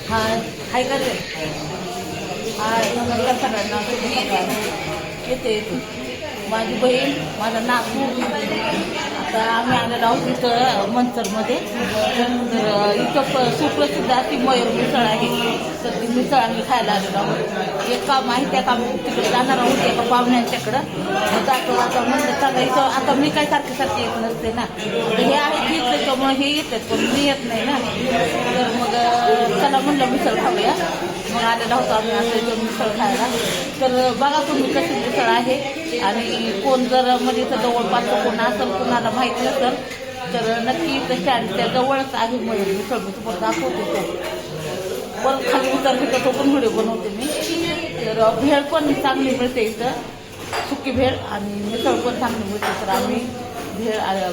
हाय हाय का रे? हाय नमस्कार सगळ्यांना. येते येते माझी बहीण माझा नातू. आता आम्ही आलेलो आहोत इथं मंचरमध्ये. तर इथं सुप्रसिद्ध अशी मयूर मिसळ आहे. तर ती मिसळ आम्ही खायला आलेलो आहोत. एक काम आहे त्या काम तिकडे जाणार आहोत एका पाहुण्यांच्याकडं. जातो आता म्हणलं चला इथं. आता मी काय सारखी सारखी येत नसते ना. तर हे आहे की त्याच्यामुळे हे येतात पण मी येत नाही ना. तर मग चला म्हणलं मिसळ खाऊया. मग आलेला होता आम्ही असं इथं मिसळ खायला. तर बघा तुम्ही कशी मिसळ आहे. आणि कोण जर म्हणजे इथं जवळपास कोण असेल कोणाला माहीत नसेल तर नक्की इथं स्टँडच्या जवळच आहे मयूर मिसळ. मी तुम्हाला दाखवते तो परत खाली उतरली तर तो पण व्हिडिओ बनवते मी. तर भेळ पण चांगली मिळते इथं. सुकी भेळ आणि मिसळ पण चांगली मिळते. तर आम्ही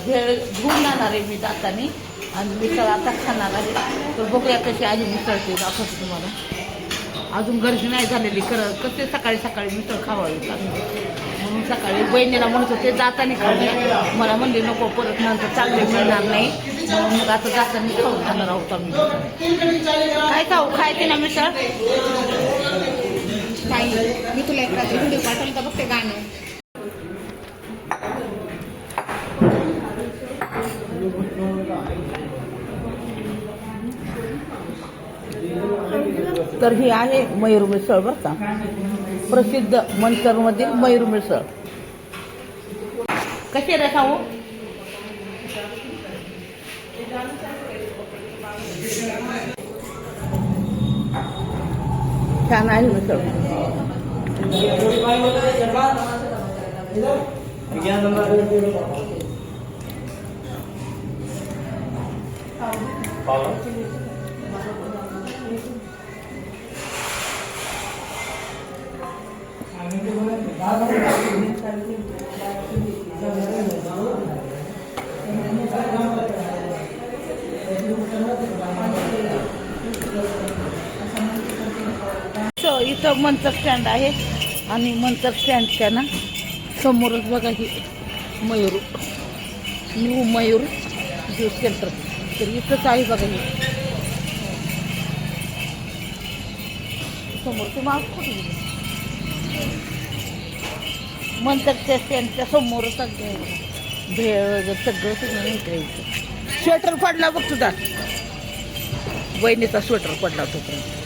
भेळ घेऊन जाणार आहे मी जाताना आणि मिसळ आता खाणार आहे. तर बघूया कशी आहे मिसळ ते दाखवते तुम्हाला. अजून गर्दी नाही झालेली कसे सकाळी सकाळी मिसळ खावावी म्हणून सकाळी बहिणीला म्हणत होते जाताना खाऊया. मला म्हणले नको परत नंतर चांगले मिळणार नाही म्हणून मग आता जाताना खाऊन खाणार आहोत आम्ही. काय खाऊ खायचे ना मिसळ? मी तुला एक रात्री व्हिडिओ पाठवला तर बघते गाणं. तर ही आहे मयूर मिसळ बरं का. प्रसिद्ध मंचरमधील मयूर मिसळ. कशी रे खाऊ? छान आहे मिसळ. इथं मंचर स्टँड आहे आणि मंचर स्टँडच्या ना समोरच बघा ही Mayur new Mayur juice centre. तर इथंच आहे बघा ही समोर. तुम्हाला कुठे मंचरच्या स्टँडच्या समोरच भेळ वगैरे सगळं सगळं इकडे. स्वेटर पडला बघ तुझा. बहिणीचा स्वेटर पडला तोपर्यंत.